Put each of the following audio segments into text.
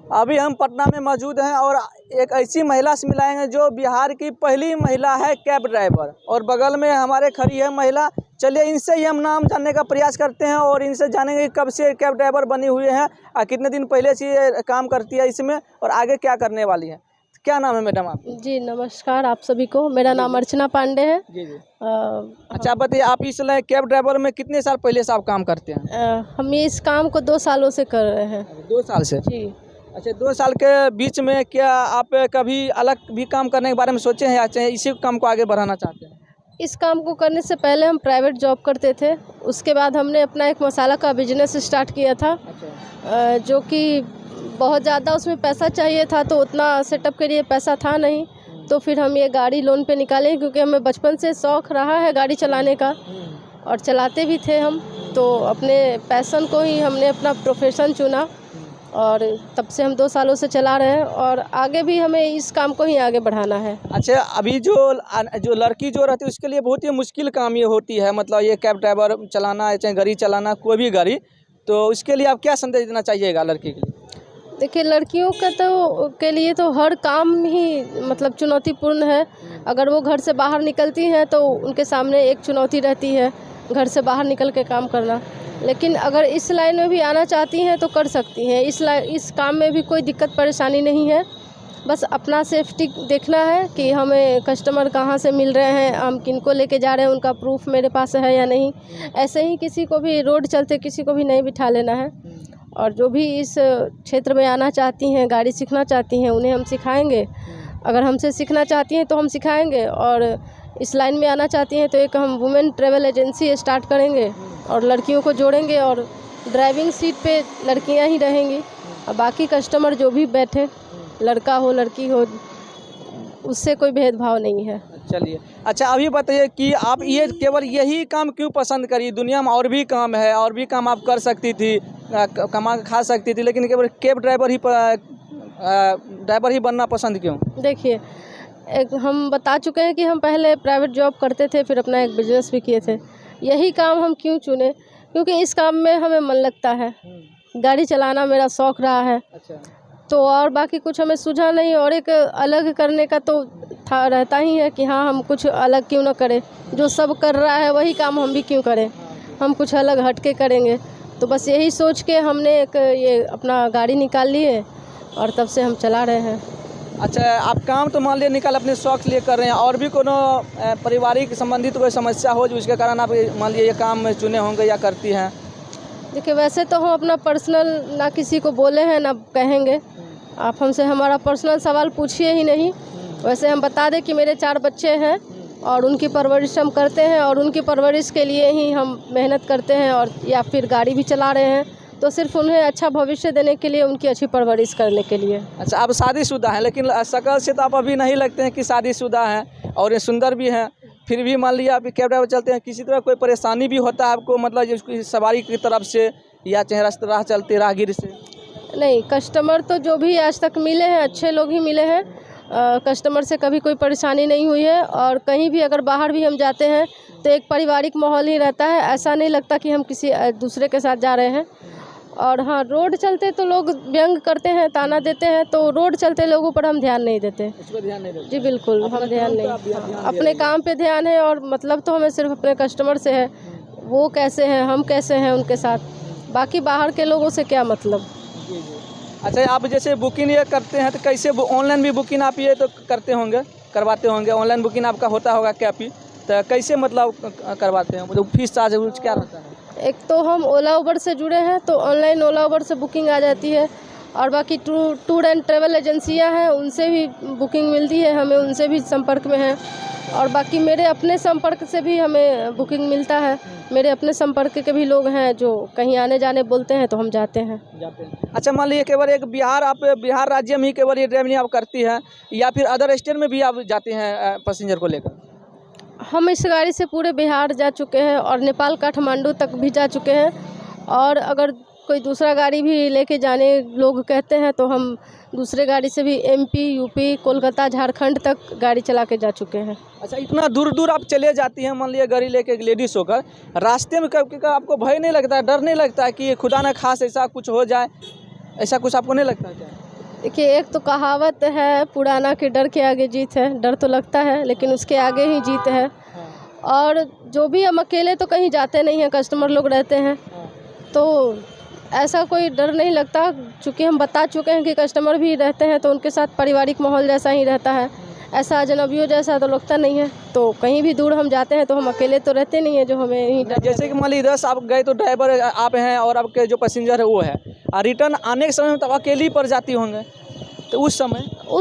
अभी हम पटना में मौजूद हैं और एक ऐसी महिला से मिलाएंगे जो बिहार की पहली महिला है कैब ड्राइवर, और बगल में हमारे खड़ी है महिला। चलिए इनसे ही हम नाम जानने का प्रयास करते हैं और इनसे जानेंगे कि कब से कैब ड्राइवर बनी हुई है और कितने दिन पहले से ये काम करती है इसमें और आगे क्या करने वाली है। क्या नाम है मैडम आप? जी नमस्कार आप सभी को, मेरा नाम अर्चना पांडे है। जी जी। अच्छा बताइए, आप इस कैब ड्राइवर में कितने साल पहले से आप काम करते हैं? हम इस काम को 2 सालों से कर रहे हैं। 2 साल से? जी। अच्छा, 2 साल के बीच में क्या आप कभी अलग भी काम करने के बारे में सोचे हैं या चाहे इसी काम को आगे बढ़ाना चाहते हैं? इस काम को करने से पहले हम प्राइवेट जॉब करते थे, उसके बाद हमने अपना एक मसाला का बिजनेस स्टार्ट किया था। अच्छा। जो कि बहुत ज़्यादा उसमें पैसा चाहिए था, तो उतना सेटअप के लिए पैसा था नहीं, तो फिर हम ये गाड़ी लोन पे निकाले क्योंकि हमें बचपन से शौक़ रहा है गाड़ी चलाने का और चलाते भी थे हम। तो अपने पैशन को ही हमने अपना प्रोफेशन चुना और तब से हम 2 सालों से चला रहे हैं और आगे भी हमें इस काम को ही आगे बढ़ाना है। अच्छा, अभी जो लड़की जो रहती है उसके लिए बहुत ही मुश्किल काम ये होती है, मतलब ये कैब ड्राइवर चलाना चाहे गाड़ी चलाना, कोई भी गाड़ी, तो उसके लिए आप क्या संदेश देना चाहिएगा लड़की के लिए? देखिए लड़कियों के लिए तो हर काम ही मतलब चुनौतीपूर्ण है। अगर वो घर से बाहर निकलती हैं तो उनके सामने एक चुनौती रहती है घर से बाहर निकल के काम करना, लेकिन अगर इस लाइन में भी आना चाहती हैं तो कर सकती हैं। इस काम में भी कोई दिक्कत परेशानी नहीं है, बस अपना सेफ्टी देखना है कि हमें कस्टमर कहाँ से मिल रहे हैं, हम किनको लेके जा रहे हैं, उनका प्रूफ मेरे पास है या नहीं। ऐसे ही किसी को भी रोड चलते किसी को भी नहीं बिठा लेना है। और जो भी इस क्षेत्र में आना चाहती हैं, गाड़ी सीखना चाहती हैं, उन्हें हम सिखाएंगे। अगर हमसे सीखना चाहती हैं तो हम सिखाएंगे, और इस लाइन में आना चाहती हैं तो एक हम वुमेन ट्रैवल एजेंसी स्टार्ट करेंगे और लड़कियों को जोड़ेंगे और ड्राइविंग सीट पे लड़कियां ही रहेंगी और बाकी कस्टमर जो भी बैठे, लड़का हो लड़की हो, उससे कोई भेदभाव नहीं है। चलिए, अच्छा अभी बताइए कि आप ये केवल यही काम क्यों पसंद करी? दुनिया में और भी काम है, और भी काम आप कर सकती थी, कमा खा सकती थी, लेकिन केवल कैब ड्राइवर ही बनना पसंद क्यों? देखिए हम बता चुके हैं कि हम पहले प्राइवेट जॉब करते थे, फिर अपना एक बिजनेस भी किए थे। यही काम हम क्यों चुने? क्योंकि इस काम में हमें मन लगता है, गाड़ी चलाना मेरा शौक़ रहा है। अच्छा। तो और बाकी कुछ हमें सूझा नहीं, और एक अलग करने का तो था रहता ही है कि हाँ हम कुछ अलग क्यों ना करें, जो सब कर रहा है वही काम हम भी क्यों करें, हम कुछ अलग हट के करेंगे। तो बस यही सोच के हमने एक ये अपना गाड़ी निकाल ली है और तब से हम चला रहे हैं। अच्छा, आप काम तो मान लिया निकाल अपने शौक लिए कर रहे हैं, और भी कोनो पारिवारिक संबंधित कोई समस्या हो जो उसके कारण आप मान लिया ये काम चुने होंगे या करती हैं? देखिए वैसे तो हम अपना पर्सनल ना किसी को बोले हैं ना कहेंगे, आप हमसे हमारा पर्सनल सवाल पूछिए ही नहीं। वैसे हम बता दें कि मेरे 4 बच्चे हैं और उनकी परवरिश हम करते हैं और उनकी परवरिश के लिए ही हम मेहनत करते हैं, और या फिर गाड़ी भी चला रहे हैं तो सिर्फ उन्हें अच्छा भविष्य देने के लिए, उनकी अच्छी परवरिश करने के लिए। अच्छा, आप शादीशुदा हैं, लेकिन शक्ल से तो आप अभी नहीं लगते हैं कि शादीशुदा हैं, और ये सुंदर भी हैं, फिर भी मान लिया आप कैब ड्राइवर चलते हैं, किसी तरह कोई परेशानी भी होता है आपको, मतलब सवारी की तरफ से या चाहे राह चलते राहगीर से? नहीं, कस्टमर तो जो भी आज तक मिले हैं अच्छे लोग ही मिले हैं। कस्टमर से कभी कोई परेशानी नहीं हुई है, और कहीं भी अगर बाहर भी हम जाते हैं तो एक पारिवारिक माहौल ही रहता है, ऐसा नहीं लगता कि हम किसी दूसरे के साथ जा रहे हैं। और हाँ, रोड चलते तो लोग व्यंग करते हैं, ताना देते हैं, तो रोड चलते लोगों पर हम ध्यान नहीं देते। उस पर ध्यान नहीं देते? जी बिल्कुल, हम ध्यान नहीं, अपने काम पे ध्यान है, और मतलब तो हमें सिर्फ अपने कस्टमर से है, वो कैसे हैं हम कैसे हैं उनके साथ, बाकी बाहर के लोगों से क्या मतलब। अच्छा, आप जैसे बुकिंग ये करते हैं तो कैसे ऑनलाइन भी बुकिंग आप ये तो करते होंगे, करवाते होंगे, ऑनलाइन बुकिंग आपका होता होगा कैब ही, तो कैसे मतलब करवाते हैं, मतलब फीस चार्ज क्या रहता है? एक तो हम ओला उबर से जुड़े हैं तो ऑनलाइन ओला उबर से बुकिंग आ जाती है, और बाकी टूर एंड ट्रैवल एजेंसियां हैं उनसे भी बुकिंग मिलती है, हमें उनसे भी संपर्क में है, और बाकी मेरे अपने संपर्क से भी हमें बुकिंग मिलता है। मेरे अपने संपर्क के भी लोग हैं जो कहीं आने जाने बोलते हैं तो हम जाते हैं। अच्छा, मान लीजिए केवल एक बिहार राज्य में ही केवल ये ड्राइविंग आप करती हैं या फिर अदर स्टेट में भी आप जाते हैं पैसेंजर को लेकर? हम इस गाड़ी से पूरे बिहार जा चुके हैं और नेपाल काठमांडू तक भी जा चुके हैं, और अगर कोई दूसरा गाड़ी भी लेके जाने लोग कहते हैं तो हम दूसरे गाड़ी से भी MP, UP, कोलकाता, झारखंड तक गाड़ी चला के जा चुके हैं। अच्छा, इतना दूर दूर आप चले जाती हैं, मान लीजिए गाड़ी लेके लेडीज होकर, रास्ते में कभी आपको भय नहीं लगता है, डर नहीं लगता है कि खुदा न खास ऐसा कुछ हो जाए, ऐसा कुछ आपको नहीं लगता क्या? देखिए, एक तो कहावत है पुराना कि डर के आगे जीत है। डर तो लगता है लेकिन उसके आगे ही जीत है। और जो भी हम अकेले तो कहीं जाते नहीं हैं, कस्टमर लोग रहते हैं, तो ऐसा कोई डर नहीं लगता। चूँकि हम बता चुके हैं कि कस्टमर भी रहते हैं तो उनके साथ पारिवारिक माहौल जैसा ही रहता है, ऐसा अजनबियों जैसा तो लगता नहीं है। तो कहीं भी दूर हम जाते हैं तो हम अकेले तो रहते नहीं हैं जो हमें ही डर। जैसे कि मान लीजिए 10 आप गए तो ड्राइवर आप हैं और आपके जो पैसेंजर है वो है, और रिटर्न आने के समय में तो अकेले ही पड़ जाती होंगे, तो उस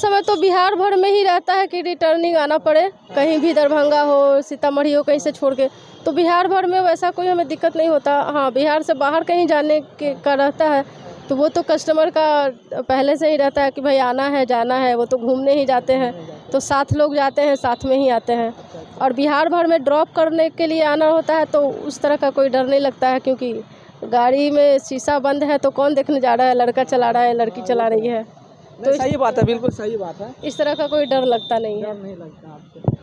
समय तो बिहार भर में ही रहता है कि रिटर्निंग आना पड़े, कहीं भी दरभंगा हो, सीतामढ़ी हो, कहीं से छोड़ के, तो बिहार भर में वैसा कोई हमें दिक्कत नहीं होता। हाँ, बिहार से बाहर कहीं जाने के का रहता है तो वो तो कस्टमर का पहले से ही रहता है कि भाई आना है जाना है, वो तो घूमने ही जाते हैं, तो साथ लोग जाते हैं, साथ में ही आते हैं। और बिहार भर में ड्रॉप करने के लिए आना होता है तो उस तरह का कोई डर नहीं लगता है, क्योंकि गाड़ी में शीशा बंद है तो कौन देखने जा रहा है, लड़का चला रहा है, लड़की चला रही है, तो सही बात है, बिल्कुल सही बात है। इस तरह का कोई डर लगता नहीं है। नहीं लगता आपको।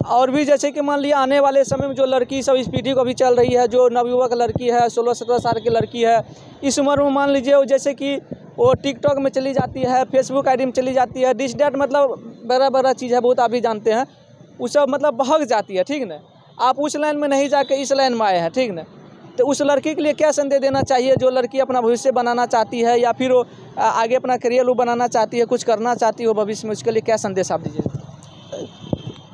और भी जैसे कि मान लिया आने वाले समय में जो लड़की सब स्पीडी को अभी चल रही है, जो नवयुवक लड़की है, 16-17 साल की लड़की है, इस उम्र में मान लीजिए वो जैसे कि वो टिकटॉक में चली जाती है, फेसबुक आईडी में चली जाती है, दिस डैट मतलब बड़ा बड़ा चीज़ है, बहुत आप भी जानते हैं, वो सब मतलब बहक जाती है, ठीक ना। आप उस लाइन में नहीं जाके इस लाइन में आए हैं, ठीक ना। तो उस लड़की के लिए क्या संदेश देना चाहिए जो लड़की अपना भविष्य बनाना चाहती है, या फिर वो आगे अपना करियर वो बनाना चाहती है, कुछ करना चाहती हो भविष्य में, उसके लिए क्या संदेश आप दीजिए?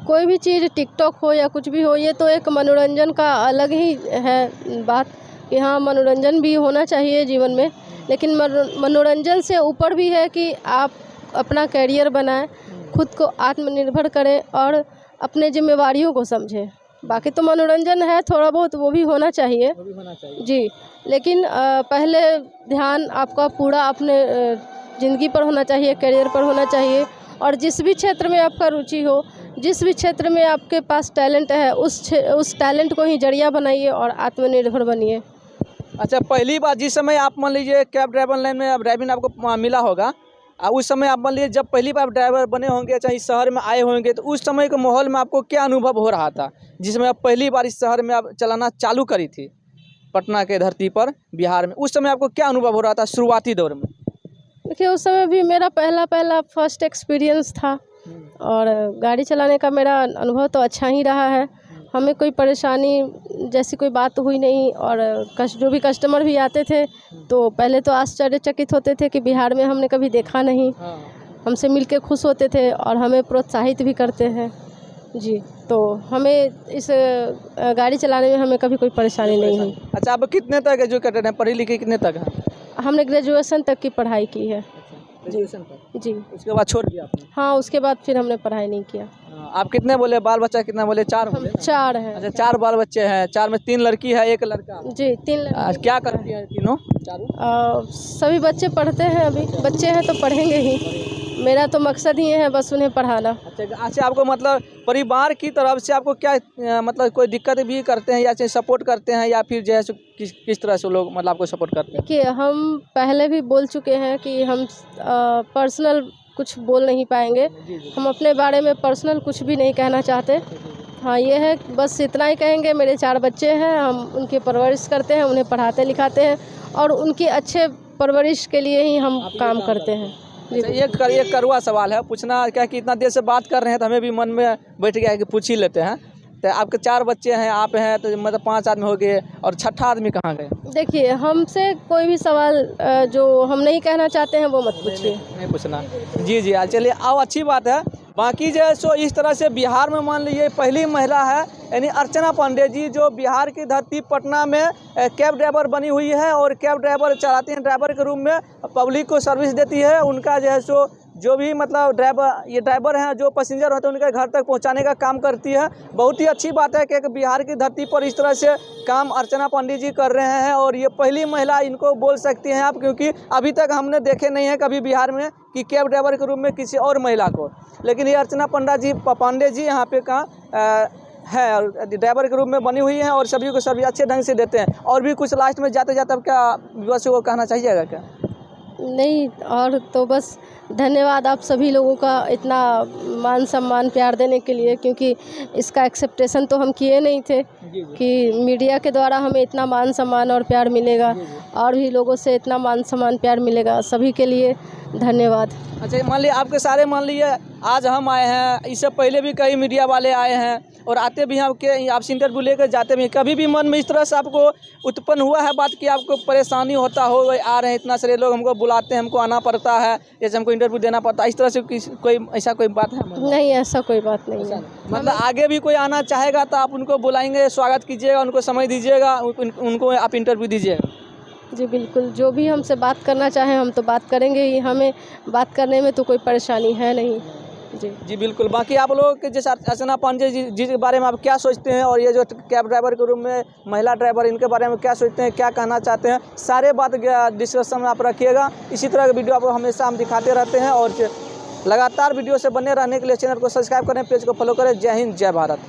कोई भी चीज़ टिकटॉक हो या कुछ भी हो, ये तो एक मनोरंजन का अलग ही है बात कि हाँ, मनोरंजन भी होना चाहिए जीवन में, लेकिन मनोरंजन से ऊपर भी है कि आप अपना करियर बनाएं, खुद को आत्मनिर्भर करें और अपने जिम्मेवारियों को समझें। बाकी तो मनोरंजन है थोड़ा बहुत, वो भी होना चाहिए जी, लेकिन पहले ध्यान आपका पूरा अपने ज़िंदगी पर होना चाहिए, करियर पर होना चाहिए। और जिस भी क्षेत्र में आपका रुचि हो, जिस भी क्षेत्र में आपके पास टैलेंट है, उस टैलेंट को ही जरिया बनाइए और आत्मनिर्भर बनिए। अच्छा, पहली बार जिस समय आप मान लीजिए कैब ड्राइवर लाइन में ड्राइविंग आपको मिला होगा, उस समय आप मान लीजिए जब पहली बार ड्राइवर बने होंगे, चाहे इस शहर में आए होंगे, तो उस समय के माहौल में आपको क्या अनुभव हो रहा था जिसमें आप पहली बार इस शहर में आप चलाना चालू करी थी, पटना के धरती पर, बिहार में? उस समय आपको क्या अनुभव हो रहा था शुरुआती दौर में? देखिए, उस समय भी मेरा पहला फर्स्ट एक्सपीरियंस था और गाड़ी चलाने का मेरा अनुभव तो अच्छा ही रहा है। हमें कोई परेशानी जैसी कोई बात हुई नहीं, और जो भी कस्टमर भी आते थे तो पहले तो आश्चर्यचकित होते थे कि बिहार में हमने कभी देखा नहीं, हमसे मिलके खुश होते थे और हमें प्रोत्साहित भी करते हैं जी। तो हमें इस गाड़ी चलाने में हमें कभी कोई परेशानी नहीं हुई। अच्छा, आप कितने तक एजुकेटेड हैं, पढ़ी लिखी कितने तक हैं? हमने ग्रेजुएशन तक की पढ़ाई की है ग्रेजुएशन तक जी। उसके बाद छोड़ दिया आपने? हाँ, उसके बाद फिर हमने पढ़ाई नहीं किया। आप कितने बोले, बाल बच्चा कितना बोले? 4 हम बोले? 4 हैं। अच्छा, 4 बाल बच्चे हैं, 4 में 3 लड़की है, 1 लड़का जी, 3 लड़के। क्या करती हैं तीनों चारों? सभी बच्चे पढ़ते हैं, अभी बच्चे हैं तो पढ़ेंगे ही। मेरा तो मकसद ही है बस उन्हें पढ़ाना। अच्छा, आपको मतलब परिवार की तरफ से आपको क्या मतलब कोई दिक्कत भी करते हैं, या सपोर्ट करते हैं, या फिर जो है किस तरह से लोग मतलब आपको सपोर्ट करते हैं? देखिए, हम पहले भी बोल चुके हैं कि हम पर्सनल कुछ बोल नहीं पाएंगे। हम अपने बारे में पर्सनल कुछ भी नहीं कहना चाहते। हाँ, ये है, बस इतना ही कहेंगे। मेरे 4 बच्चे हैं, हम उनकी परवरिश करते हैं, उन्हें पढ़ाते लिखाते हैं और उनकी अच्छे परवरिश के लिए ही हम काम करते हैं। अच्छा, एक कड़वा सवाल है पूछना, क्या कि इतना देर से बात कर रहे हैं तो हमें भी मन में बैठ गया है कि पूछ ही लेते हैं। तो आपके 4 बच्चे हैं, आप हैं, तो मतलब 5 आदमी हो गए, और छठा आदमी कहाँ गए? देखिए, हमसे कोई भी सवाल जो हम नहीं कहना चाहते हैं वो मत पूछिए। नहीं पूछना। जी जी, चलिए, अब अच्छी बात है। बाकी जो है सो इस तरह से बिहार में मान लीजिए पहली महिला है, यानी अर्चना पांडे जी, जो बिहार की धरती पटना में कैब ड्राइवर बनी हुई है और कैब ड्राइवर चलाती हैं, ड्राइवर के रूप में पब्लिक को सर्विस देती है। उनका जो है सो जो भी मतलब ड्राइवर हैं, जो पैसेंजर होते हैं, उनके घर तक पहुंचाने का काम करती है। बहुत ही अच्छी बात है कि बिहार की धरती पर इस तरह से काम अर्चना पांडे जी कर रहे हैं, और ये पहली महिला इनको बोल सकती हैं आप, क्योंकि अभी तक हमने देखे नहीं है कभी बिहार में कि कैब ड्राइवर के रूप में किसी और महिला को। लेकिन ये अर्चना पांडे जी यहाँ पे का है, ड्राइवर के रूप में बनी हुई हैं और सभी को सर्विस अच्छे ढंग से देते हैं। और भी कुछ लास्ट में जाते जाते अब क्या व्यूअर्स को कहना चाहिएगा क्या? नहीं, और तो बस धन्यवाद आप सभी लोगों का इतना मान सम्मान प्यार देने के लिए, क्योंकि इसका एक्सेप्टेशन तो हम किए नहीं थे कि मीडिया के द्वारा हमें इतना मान सम्मान और प्यार मिलेगा, और भी लोगों से इतना मान सम्मान प्यार मिलेगा। सभी के लिए धन्यवाद। अच्छा, मान लीजिए आपके सारे, मान लीजिए आज हम आए हैं, इससे पहले भी कई मीडिया वाले आए हैं और आते भी हैं आपसे इंटरव्यू लेकर जाते भी हैं। कभी भी मन में इस तरह से आपको उत्पन्न हुआ है बात कि आपको परेशानी होता हो, आ रहे हैं इतना सारे लोग, हमको बुलाते हैं, हमको आना पड़ता है, जैसे हमको इंटरव्यू देना पड़ता है, इस तरह से कोई ऐसा कोई बात है? नहीं, ऐसा कोई बात नहीं है। मतलब आगे भी कोई आना चाहेगा तो आप उनको बुलाएंगे, स्वागत कीजिएगा, उनको समय दीजिएगा, उनको आप इंटरव्यू दीजिएगा? जी बिल्कुल, जो भी हमसे बात करना चाहें हम तो बात करेंगे ही, हमें बात करने में तो कोई परेशानी है नहीं। जी बिल्कुल। बाकी आप लोगों के जैसे अर्चना पांडे जी के बारे में आप क्या सोचते हैं, और ये जो कैब ड्राइवर के रूम में महिला ड्राइवर, इनके बारे में क्या सोचते हैं, क्या कहना चाहते हैं, सारे बात डिस्कशन में आप रखिएगा। इसी तरह के वीडियो आपको हमेशा हम दिखाते रहते हैं, और लगातार वीडियो से बने रहने के लिए चैनल को सब्सक्राइब करें, पेज को फॉलो करें। जय हिंद, जय भारत।